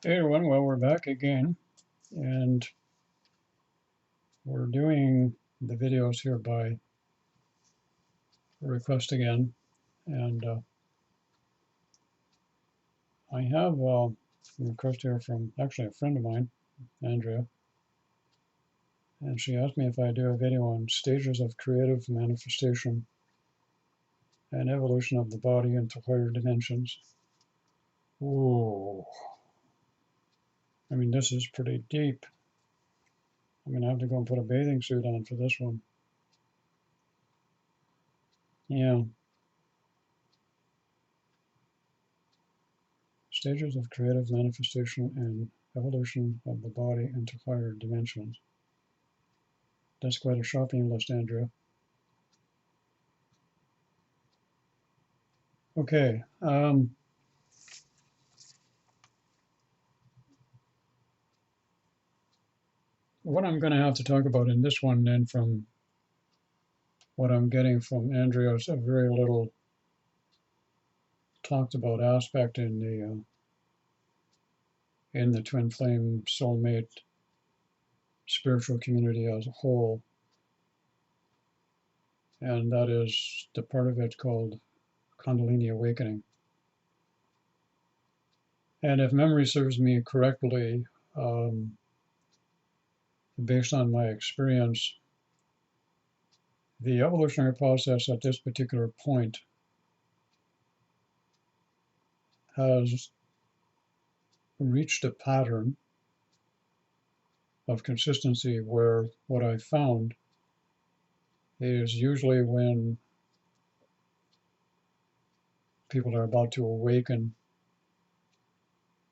Hey everyone, well we're back again and we're doing the videos here by request again, and I have a request here from actually a friend of mine, Andrea, and she asked me if I do a video on stages of creative manifestation and evolution of the body into higher dimensions. Ooh, I mean this is pretty deep. I'm gonna have to go and put a bathing suit on for this one. Yeah. Stages of creative manifestation and evolution of the body into higher dimensions. That's quite a shopping list, Andrea. Okay. What I'm going to have to talk about in this one, then, from what I'm getting from Andrea, is a very little talked about aspect in the twin flame soulmate spiritual community as a whole, and that is the part of it called Kundalini Awakening. And if memory serves me correctly, based on my experience, the evolutionary process at this particular point has reached a pattern of consistency where what I found is usually when people are about to awaken,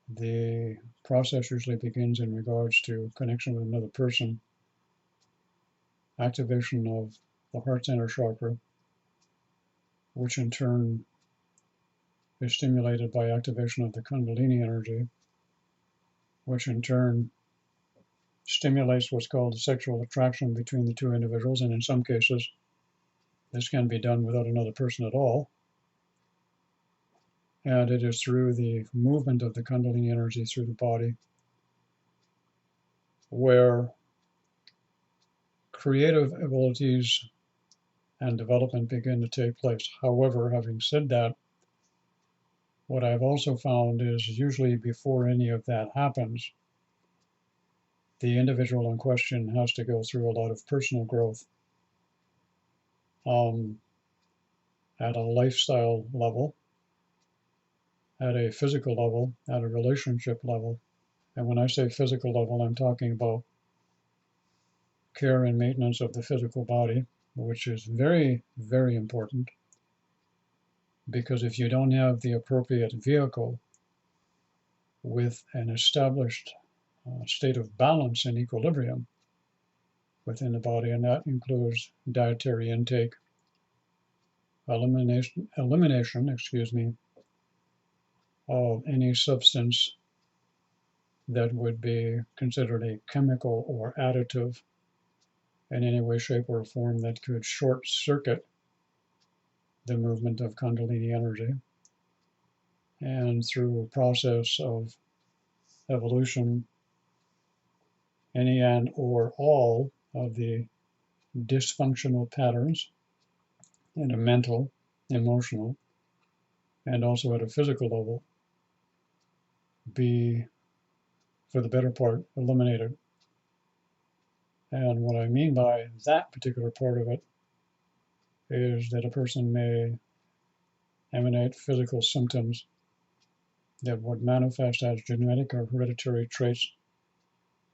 the process usually begins in regards to connection with another person, activation of the heart center chakra, which in turn is stimulated by activation of the Kundalini energy, which in turn stimulates what's called sexual attraction between the two individuals, and in some cases, this can be done without another person at all. And it is through the movement of the Kundalini energy through the body where creative abilities and development begin to take place. However, having said that, what I've also found is usually before any of that happens, the individual in question has to go through a lot of personal growth um, at a lifestyle level, at a physical level, at a relationship level. And when I say physical level, I'm talking about care and maintenance of the physical body, which is very, very important. Because if you don't have the appropriate vehicle with an established state of balance and equilibrium within the body, and that includes dietary intake, elimination, of any substance that would be considered a chemical or additive in any way, shape, or form that could short circuit the movement of Kundalini energy. And through a process of evolution, any and or all of the dysfunctional patterns at a mental, emotional, and also at a physical level be, for the better part, eliminated. And what I mean by that particular part of it is that a person may emanate physical symptoms that would manifest as genetic or hereditary traits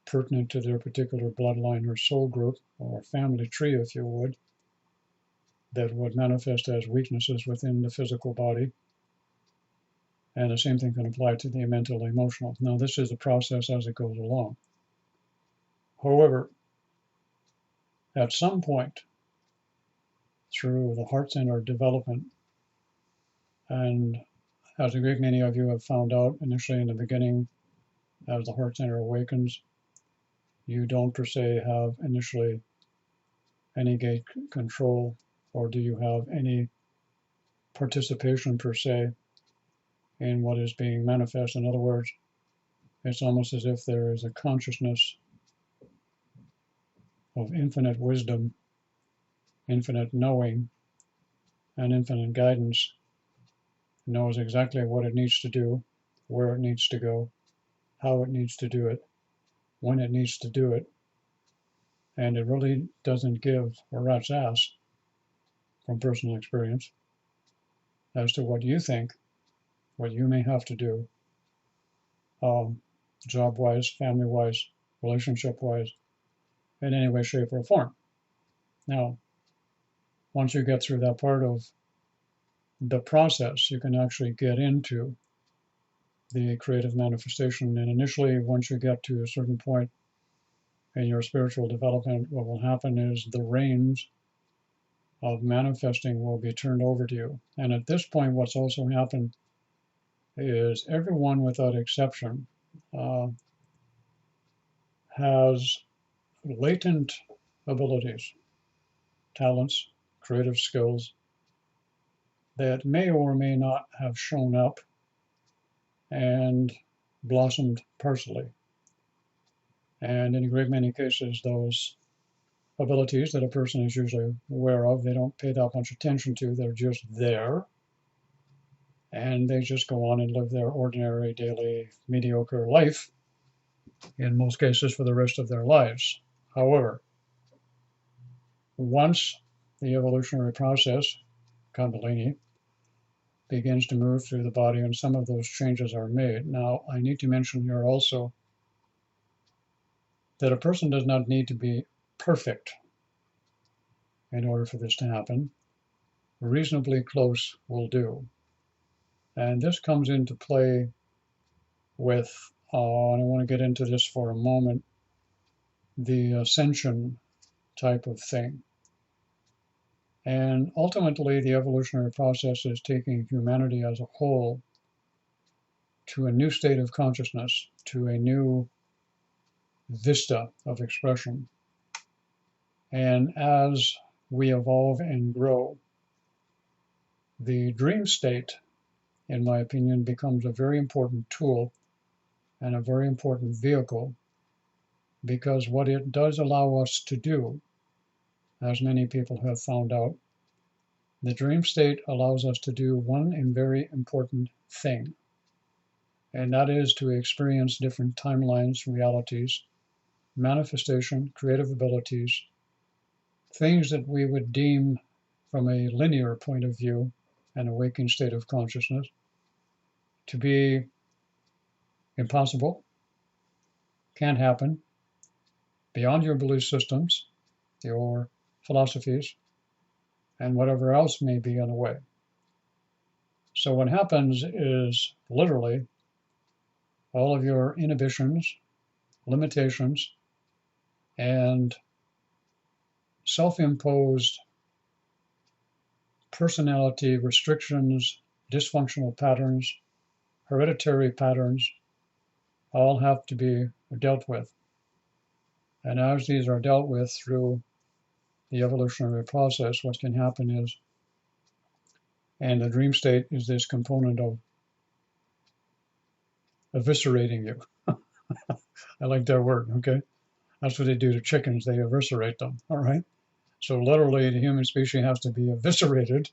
pertinent to their particular bloodline or soul group or family tree, if you would, that would manifest as weaknesses within the physical body. And the same thing can apply to the mental, emotional. Now, this is a process as it goes along. However, at some point through the heart center development, and as a great many of you have found out initially in the beginning, as the heart center awakens, you don't per se have initially any gate control, or do you have any participation per se in what is being manifest. In other words, It's almost as if there is a consciousness of infinite wisdom, infinite knowing, and infinite guidance. It knows exactly what it needs to do, where it needs to go, how it needs to do it, when it needs to do it, and it really doesn't give a rat's ass, from personal experience, as to what you think, what you may have to do, job-wise, family-wise, relationship-wise, in any way, shape, or form. Now, once you get through that part of the process, you can actually get into the creative manifestation. And initially, once you get to a certain point in your spiritual development, what will happen is the reins of manifesting will be turned over to you. And at this point, what's also happened is everyone without exception has latent abilities, talents, creative skills that may or may not have shown up and blossomed partially. And in a great many cases, those abilities that a person is usually aware of, they don't pay that much attention to, they're just there. And they just go on and live their ordinary, daily, mediocre life, in most cases for the rest of their lives. However, once the evolutionary process, Kundalini, begins to move through the body and some of those changes are made. Now, I need to mention here also that a person does not need to be perfect in order for this to happen. Reasonably close will do. And this comes into play with, and I want to get into this for a moment, the ascension type of thing. And ultimately, the evolutionary process is taking humanity as a whole to a new state of consciousness, to a new vista of expression. And as we evolve and grow, the dream state, in my opinion, becomes a very important tool and a very important vehicle, because what it does allow us to do, as many people have found out, the dream state allows us to do one and very important thing, and that is to experience different timelines, realities, manifestation, creative abilities, things that we would deem from a linear point of view, an awakened state of consciousness, to be impossible, can't happen, beyond your belief systems, your philosophies, and whatever else may be in the way. So what happens is literally all of your inhibitions, limitations, and self-imposed personality restrictions, dysfunctional patterns, hereditary patterns, all have to be dealt with. And as these are dealt with through the evolutionary process, what can happen is, and the dream state is this component of eviscerating you. I like that word, okay? That's what they do to chickens, they eviscerate them, all right? So literally, the human species has to be eviscerated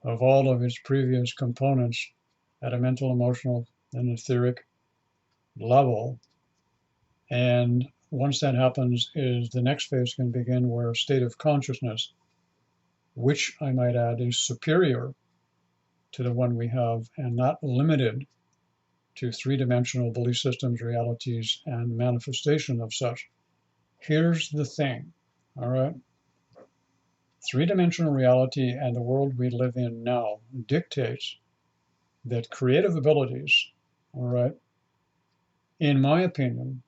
of all of its previous components at a mental, emotional, and etheric level. And once that happens, is the next phase can begin, where a state of consciousness, which I might add is superior to the one we have and not limited to three-dimensional belief systems, realities, and manifestation of such. Here's the thing, all right? Three-dimensional reality and the world we live in now dictates that creative abilities, all right, in my opinion,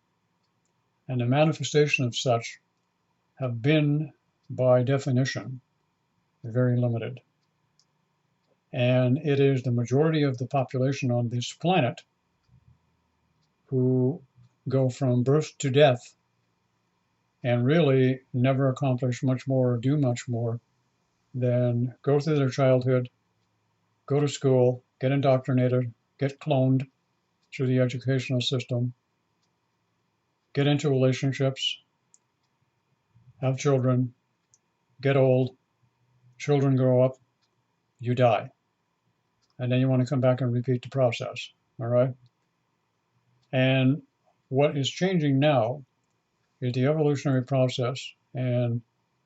and the manifestation of such have been, by definition, very limited. And it is the majority of the population on this planet who go from birth to death and really never accomplish much more or do much more than go through their childhood, go to school, get indoctrinated, get cloned, through the educational system, get into relationships, have children, get old, children grow up, you die. And then you want to come back and repeat the process, all right? And what is changing now is the evolutionary process, and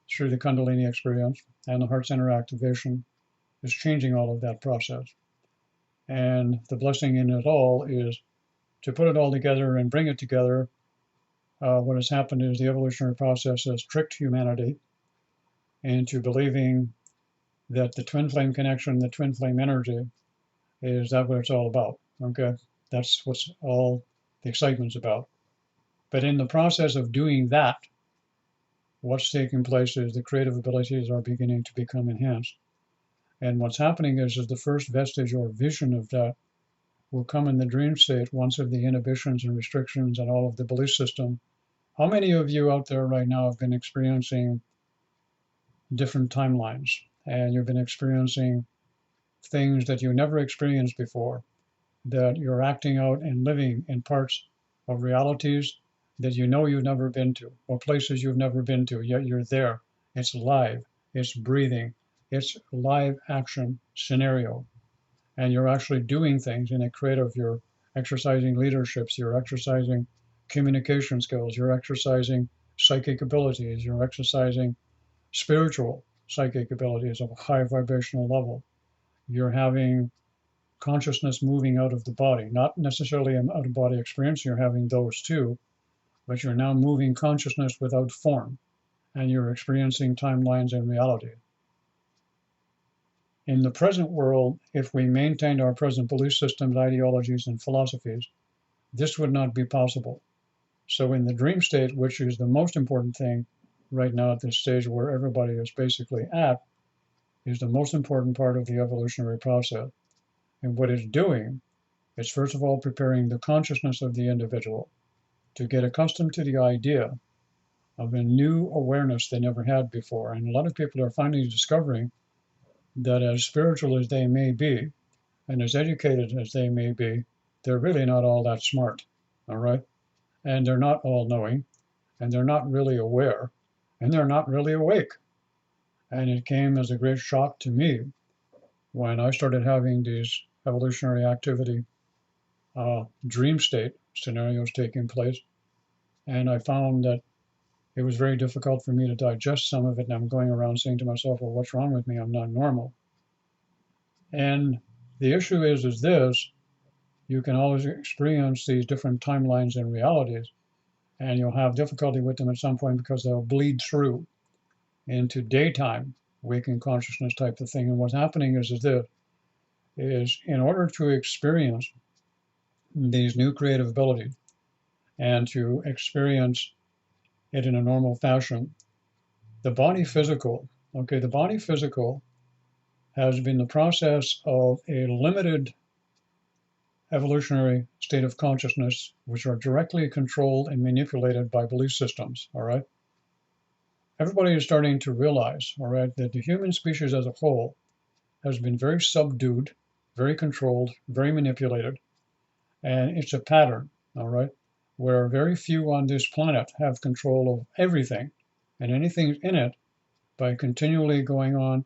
through the Kundalini experience and the heart center activation is changing all of that process. And the blessing in it all is to put it all together and bring it together. What has happened is the evolutionary process has tricked humanity into believing that the twin flame connection, the twin flame energy, is that what it's all about. Okay, that's what's all the excitement's about. But in the process of doing that, what's taking place is the creative abilities are beginning to become enhanced. And what's happening is the first vestige or vision of that will come in the dream state once of the inhibitions and restrictions and all of the belief system. How many of you out there right now have been experiencing different timelines, and you've been experiencing things that you never experienced before, that you're acting out and living in parts of realities that you know you've never been to, or places you've never been to, yet you're there. It's live, it's breathing, it's live action scenario. And you're actually doing things in a creative, you're exercising leaderships, you're exercising communication skills, you're exercising psychic abilities, you're exercising spiritual psychic abilities of a high vibrational level. You're having consciousness moving out of the body, not necessarily an out of body experience, you're having those too, but you're now moving consciousness without form, and you're experiencing timelines and reality. In the present world, if we maintained our present belief systems, ideologies, and philosophies, this would not be possible. So in the dream state, which is the most important thing right now at this stage where everybody is basically at, is the most important part of the evolutionary process. And what it's doing is, first of all, preparing the consciousness of the individual to get accustomed to the idea of a new awareness they never had before. And a lot of people are finally discovering that as spiritual as they may be, and as educated as they may be, they're really not all that smart, all right? And they're not all knowing, and they're not really aware, and they're not really awake. And it came as a great shock to me when I started having these evolutionary activity dream state scenarios taking place. And I found that it was very difficult for me to digest some of it. And I'm going around saying to myself, well, what's wrong with me? I'm not normal. And the issue is this, you can always experience these different timelines and realities, and you'll have difficulty with them at some point because they'll bleed through into daytime waking consciousness type of thing. And what's happening is this, is in order to experience these new creative abilities and to experience it in a normal fashion, the body physical has been the process of a limited evolutionary state of consciousness, which are directly controlled and manipulated by belief systems, all right? Everybody is starting to realize, all right, that the human species as a whole has been very subdued, very controlled, very manipulated, and it's a pattern, all right, where very few on this planet have control of everything and anything in it by continually going on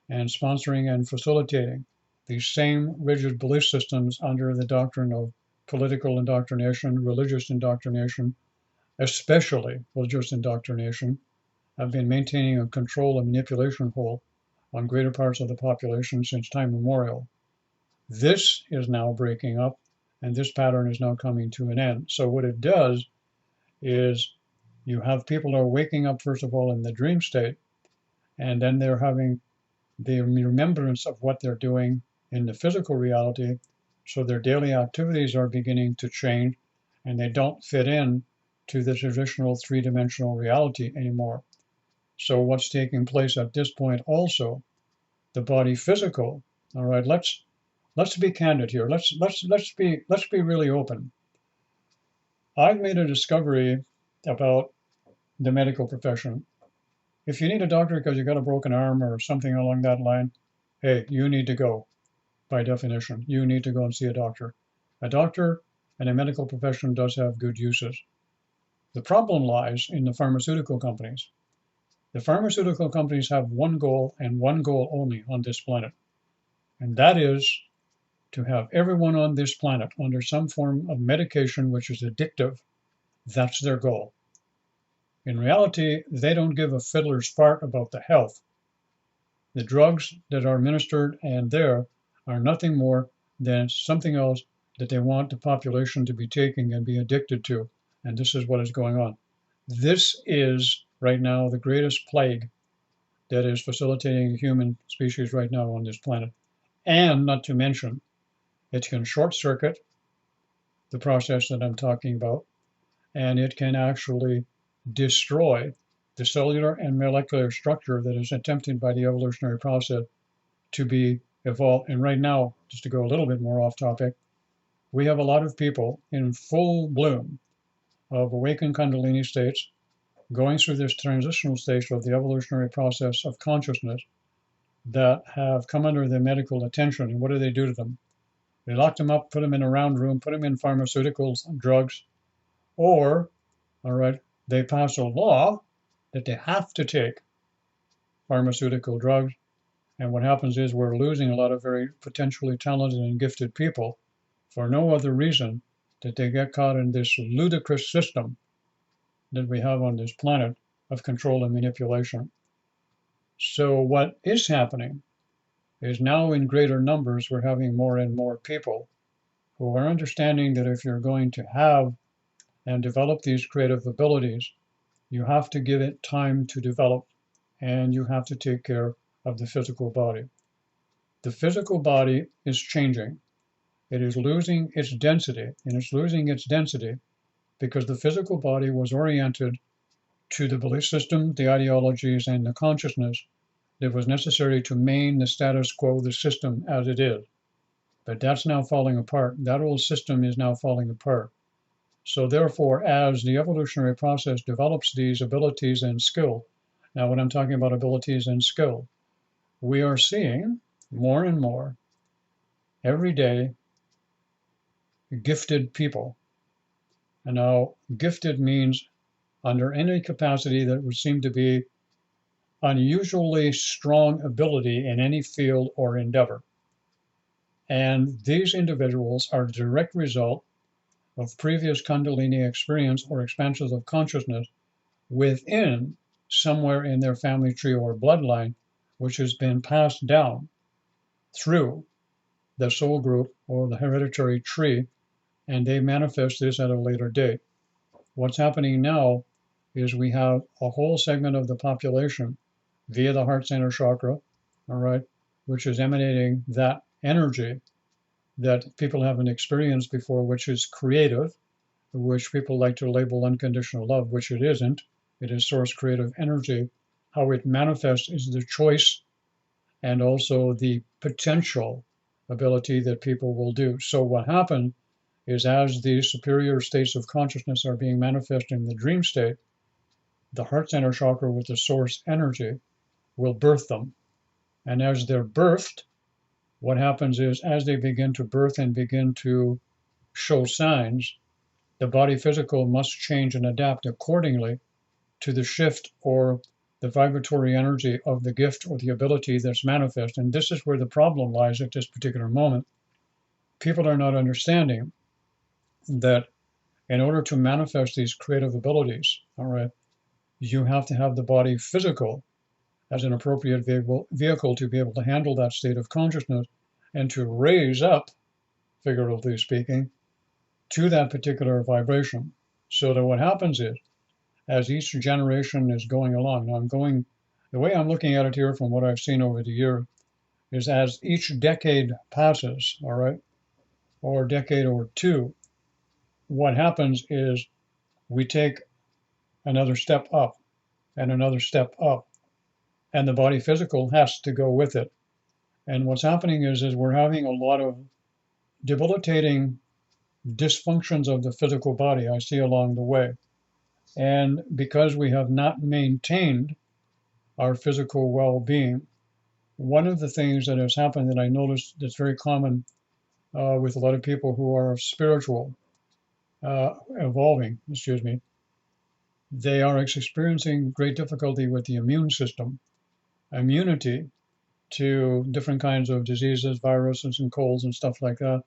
and sponsoring and facilitating these same rigid belief systems under the doctrine of political indoctrination, religious indoctrination, especially religious indoctrination, have been maintaining a control and manipulation hold on greater parts of the population since time immemorial. This is now breaking up, and this pattern is now coming to an end. So what it does is you have people who are waking up, first of all, in the dream state, and then they're having the remembrance of what they're doing in the physical reality, so their daily activities are beginning to change, and they don't fit in to the traditional three-dimensional reality anymore. So what's taking place at this point also, the body physical, all right, let's be candid here. Let's be really open. I've made a discovery about the medical profession. If you need a doctor because you got a broken arm or something along that line, hey, you need to go. By definition, you need to go and see a doctor. A doctor and the medical profession does have good uses. The problem lies in the pharmaceutical companies. The pharmaceutical companies have one goal and one goal only on this planet, and that is to have everyone on this planet under some form of medication which is addictive. That's their goal. In reality, they don't give a fiddler's fart about the health. The drugs that are administered and there are nothing more than something else that they want the population to be taking and be addicted to. And this is what is going on. This is right now the greatest plague that is facilitating the human species right now on this planet. And not to mention, it can short circuit the process that I'm talking about, and it can actually destroy the cellular and molecular structure that is attempted by the evolutionary process to be evolved. And right now, just to go a little bit more off topic, we have a lot of people in full bloom of awakened Kundalini states going through this transitional stage of the evolutionary process of consciousness that have come under the medical attention. And what do they do to them? They lock them up, put them in a round room, put them in pharmaceuticals, drugs, or, all right, they pass a law that they have to take pharmaceutical drugs. And what happens is we're losing a lot of very potentially talented and gifted people for no other reason that they get caught in this ludicrous system that we have on this planet of control and manipulation. So what is happening is now in greater numbers, we're having more and more people who are understanding that if you're going to have and develop these creative abilities, you have to give it time to develop, and you have to take care of the physical body. The physical body is changing. It is losing its density, and it's losing its density because the physical body was oriented to the belief system, the ideologies, and the consciousness that was necessary to maintain the status quo, the system as it is. But that's now falling apart. That old system is now falling apart. So therefore, as the evolutionary process develops these abilities and skill, now when I'm talking about abilities and skill, we are seeing more and more every day gifted people. And now gifted means under any capacity that would seem to be unusually strong ability in any field or endeavor. And these individuals are a direct result of previous Kundalini experience or expansions of consciousness within somewhere in their family tree or bloodline, which has been passed down through the soul group or the hereditary tree, and they manifest this at a later date. What's happening now is we have a whole segment of the population via the heart center chakra, all right, which is emanating that energy that people haven't experienced before, which is creative, which people like to label unconditional love, which it isn't. It is source creative energy. How it manifests is the choice and also the potential ability that people will do. So what happened is as these superior states of consciousness are being manifested in the dream state, the heart center chakra with the source energy will birth them. And as they're birthed, what happens is as they begin to birth and begin to show signs, the body physical must change and adapt accordingly to the shift or the vibratory energy of the gift or the ability that's manifest. And this is where the problem lies at this particular moment. People are not understanding that in order to manifest these creative abilities, all right, you have to have the body physical as an appropriate vehicle to be able to handle that state of consciousness and to raise up, figuratively speaking, to that particular vibration. So that what happens is, as each generation is going along, now the way I'm looking at it here from what I've seen over the year is as each decade passes, all right, or decade or two, what happens is we take another step up and another step up, and the body physical has to go with it. And what's happening is we're having a lot of debilitating dysfunctions of the physical body I see along the way. And because we have not maintained our physical well-being, one of the things that has happened that I noticed that's very common with a lot of people who are spiritual evolving, excuse me, they are experiencing great difficulty with the immune system, immunity to different kinds of diseases, viruses, and colds and stuff like that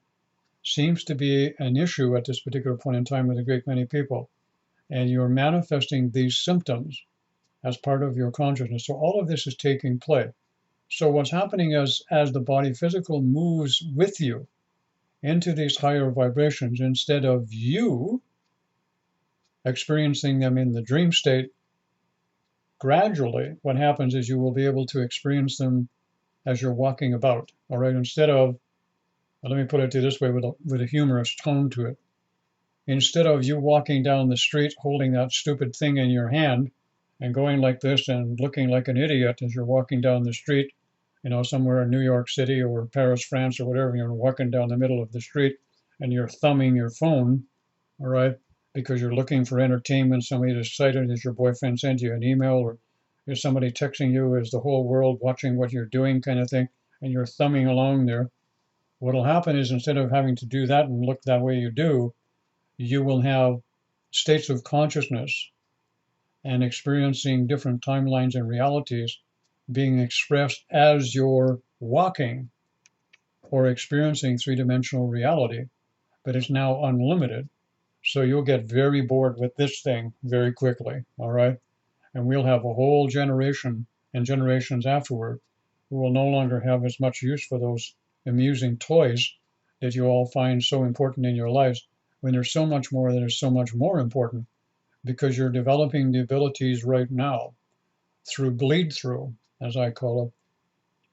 seems to be an issue at this particular point in time with a great many people. And you're manifesting these symptoms as part of your consciousness. So all of this is taking place. So what's happening is as the body physical moves with you into these higher vibrations, instead of you experiencing them in the dream state, gradually what happens is you will be able to experience them as you're walking about. All right, instead of, let me put it this way with a humorous tone to it. Instead of you walking down the street holding that stupid thing in your hand and going like this and looking like an idiot as you're walking down the street, somewhere in New York City or Paris, France, or whatever, you're walking down the middle of the street and you're thumbing your phone, all right, because you're looking for entertainment. Somebody decided that your boyfriend sent you an email, or is somebody texting you, is the whole world watching what you're doing kind of thing, and you're thumbing along there. What'll happen is instead of having to do that and look that way you do, you will have states of consciousness and experiencing different timelines and realities being expressed as you're walking or experiencing three-dimensional reality, but it's now unlimited. So you'll get very bored with this thing very quickly, all right? And we'll have a whole generation and generations afterward who will no longer have as much use for those amusing toys that you all find so important in your lives, when there's so much more that is so much more important, because you're developing the abilities right now through bleed through, as I call it,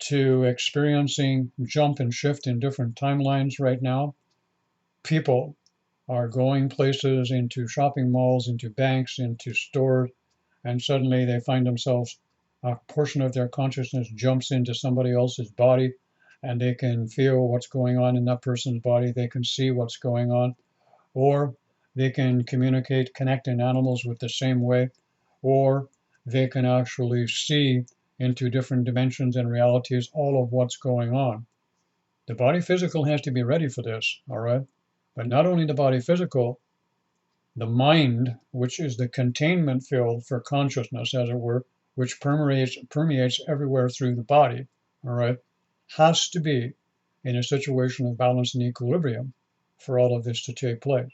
to experiencing jump and shift in different timelines right now. People are going places, into shopping malls, into banks, into stores, and suddenly they find themselves, a portion of their consciousness jumps into somebody else's body, and they can feel what's going on in that person's body. They can see what's going on, or they can communicate, connect in animals with the same way, or they can actually see into different dimensions and realities all of what's going on. The body physical has to be ready for this, all right? But not only the body physical, the mind, which is the containment field for consciousness, as it were, which permeates everywhere through the body, all right, has to be in a situation of balance and equilibrium for all of this to take place.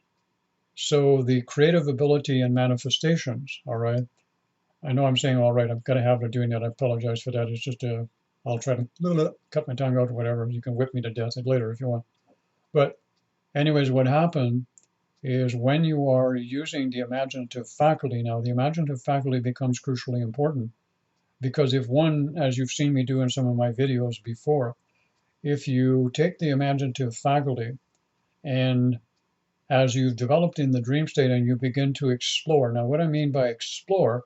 So the creative ability and manifestations, all right, I know I'm saying all right, I've got a habit of doing that. I apologize for that. It's just I'll try to cut my tongue out or whatever. You can whip me to death later if you want. But anyways, what happened is when you are using the imaginative faculty now, the imaginative faculty becomes crucially important, because if one, as you've seen me do in some of my videos before, if you take the imaginative faculty and as you've developed in the dream state and you begin to explore. Now, what I mean by explore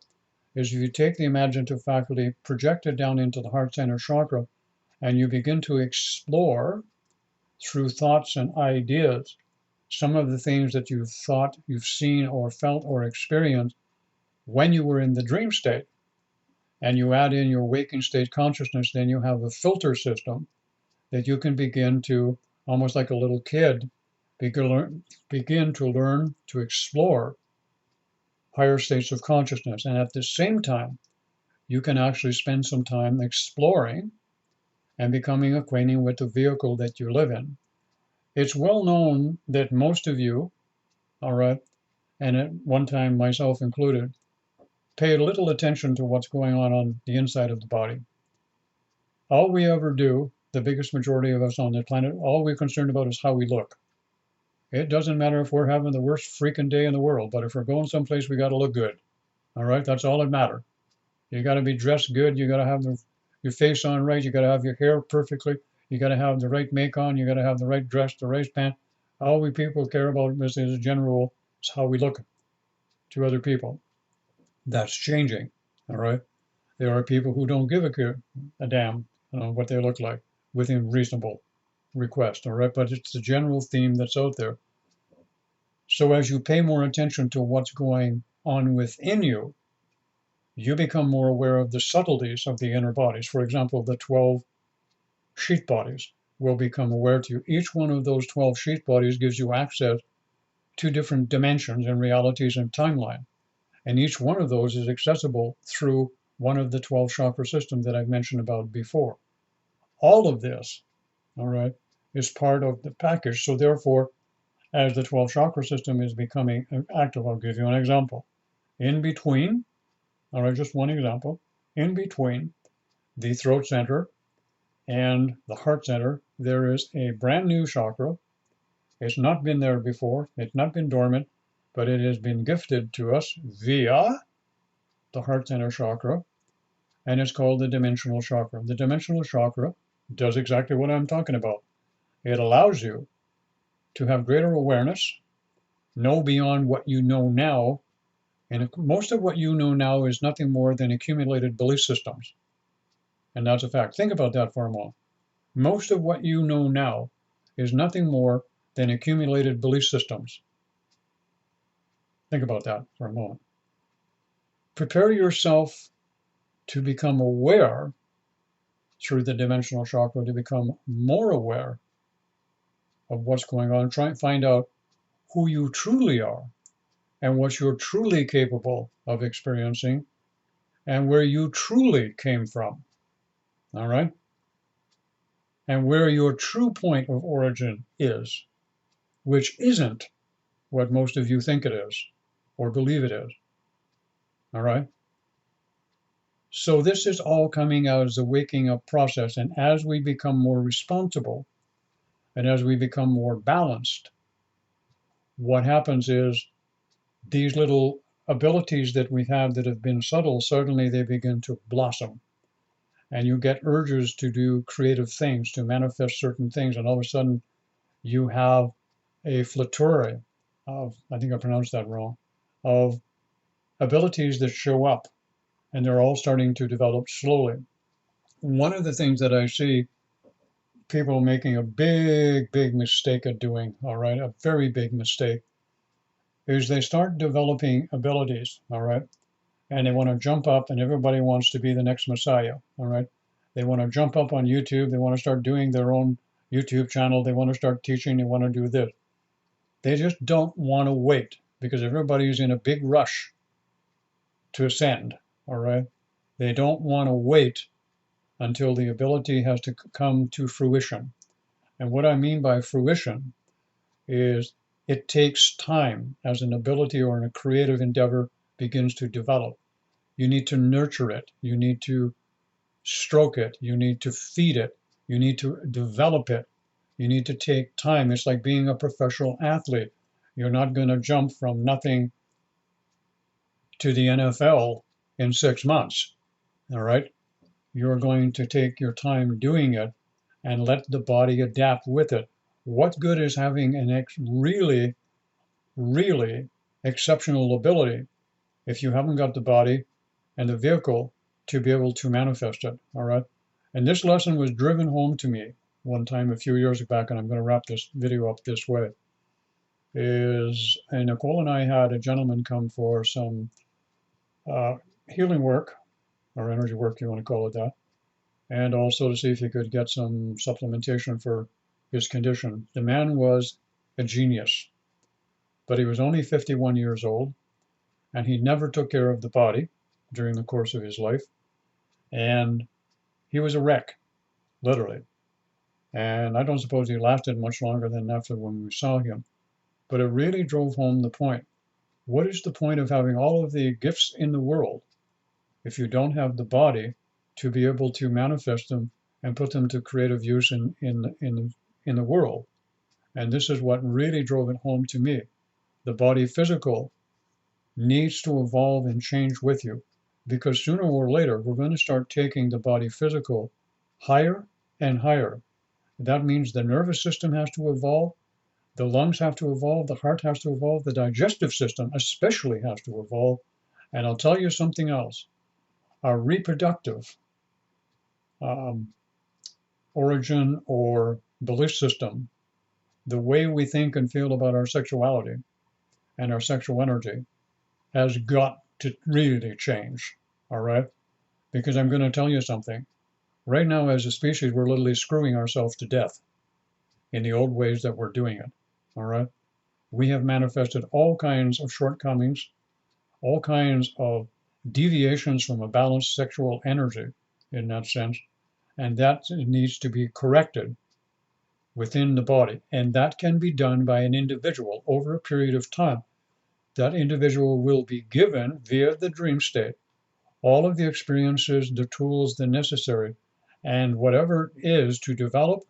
is if you take the imaginative faculty, project it down into the heart center chakra, and you begin to explore through thoughts and ideas some of the things that you've thought, you've seen, or felt, or experienced when you were in the dream state, and you add in your waking state consciousness, then you have a filter system that you can begin to, almost like a little kid, begin to learn to explore higher states of consciousness. And at the same time, you can actually spend some time exploring and becoming acquainted with the vehicle that you live in. It's well known that most of you, all right, and at one time myself included, pay little attention to what's going on the inside of the body. All we ever do, the biggest majority of us on the planet, all we're concerned about is how we look. It doesn't matter if we're having the worst freaking day in the world, but if we're going someplace, we got to look good. All right, that's all that matters. You got to be dressed good. You got to have your face on right. You got to have your hair perfectly. You got to have the right make on. You got to have the right dress, the right pants. All we people care about is a general is how we look to other people. That's changing. All right. There are people who don't give a damn what they look like within reasonable request. All right. But it's the general theme that's out there. So as you pay more attention to what's going on within you, you become more aware of the subtleties of the inner bodies. For example, the 12 sheath bodies will become aware to you. Each one of those 12 sheath bodies gives you access two different dimensions and realities and timeline. And each one of those is accessible through one of the 12 chakra systems that I've mentioned about before. All of this, all right, is part of the package. So therefore, as the 12 chakra system is becoming active, I'll give you an example. In between, all right, just one example, in between the throat center and the heart center, there is a brand new chakra. It's not been there before. It's not been dormant, but it has been gifted to us via the heart center chakra, and it's called the Dimensional Chakra. The Dimensional Chakra does exactly what I'm talking about. It allows you to have greater awareness, know beyond what you know now, and most of what you know now is nothing more than accumulated belief systems. And that's a fact. Think about that for a moment. Most of what you know now is nothing more than accumulated belief systems. Think about that for a moment. Prepare yourself to become aware through the dimensional chakra, to become more aware of what's going on. Try and find out who you truly are and what you're truly capable of experiencing and where you truly came from. All right? And where your true point of origin is, which isn't what most of you think it is or believe it is. All right? So this is all coming out as a waking up process. And as we become more responsible and as we become more balanced, what happens is these little abilities that we have that have been subtle, suddenly they begin to blossom. And you get urges to do creative things, to manifest certain things. And all of a sudden, you have a flurry of, I think I pronounced that wrong, of abilities that show up. And they're all starting to develop slowly. One of the things that I see people making a big, big mistake at doing, all right, a very big mistake, is they start developing abilities, all right, and they want to jump up and everybody wants to be the next Messiah, all right. They want to jump up on YouTube. They want to start doing their own YouTube channel. They want to start teaching. They want to do this. They just don't want to wait because everybody's in a big rush to ascend, all right. They don't want to wait until the ability has to come to fruition. And what I mean by fruition is it takes time as an ability or a creative endeavor begins to develop. You need to nurture it. You need to stroke it. You need to feed it. You need to develop it. You need to take time. It's like being a professional athlete. You're not going to jump from nothing to the NFL in 6 months. All right. You're going to take your time doing it and let the body adapt with it. What good is having an really, really exceptional ability if you haven't got the body and the vehicle to be able to manifest it, all right? And this lesson was driven home to me one time a few years back, and I'm going to wrap this video up this way, and Nicole and I had a gentleman come for some healing work, or energy work, you want to call it that, and also to see if he could get some supplementation for his condition. The man was a genius, but he was only 51 years old, and he never took care of the body during the course of his life, and he was a wreck, literally. And I don't suppose he lasted much longer than after when we saw him, but it really drove home the point. What is the point of having all of the gifts in the world if you don't have the body to be able to manifest them and put them to creative use in the world? And this is what really drove it home to me. The body physical needs to evolve and change with you, because sooner or later we're going to start taking the body physical higher and higher. That means the nervous system has to evolve, the lungs have to evolve, the heart has to evolve, the digestive system especially has to evolve. And I'll tell you something else. Our reproductive origin or belief system, the way we think and feel about our sexuality and our sexual energy, has got to really change, all right? Because I'm going to tell you something. Right now, as a species, we're literally screwing ourselves to death in the old ways that we're doing it, all right? we have manifested all kinds of shortcomings, all kinds of deviations from a balanced sexual energy in that sense, and that needs to be corrected within the body. And that can be done by an individual over a period of time. That individual will be given via the dream state all of the experiences, the tools, the necessary, and whatever is to develop,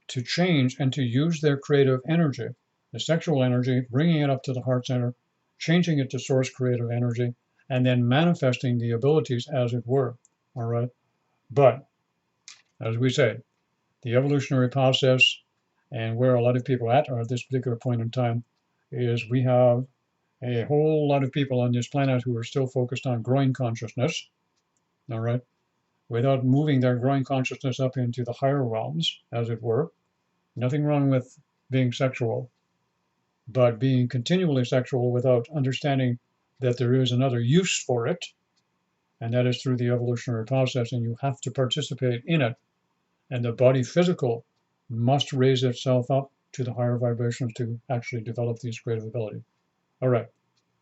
to change, and to use their creative energy, the sexual energy, bringing it up to the heart center, changing it to source creative energy, and then manifesting the abilities as it were. All right. But as we say, the evolutionary process and where a lot of people are at this particular point in time is we have a whole lot of people on this planet who are still focused on growing consciousness, all right, without moving their growing consciousness up into the higher realms, as it were. Nothing wrong with being sexual, but being continually sexual without understanding that there is another use for it, and that is through the evolutionary process, and you have to participate in it. And the body physical must raise itself up to the higher vibrations to actually develop these creative abilities. All right.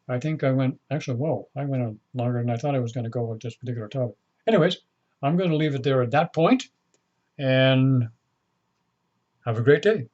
I think I went, actually, whoa, I went on longer than I thought I was going to go with this particular topic. Anyways, I'm going to leave it there at that point, and have a great day.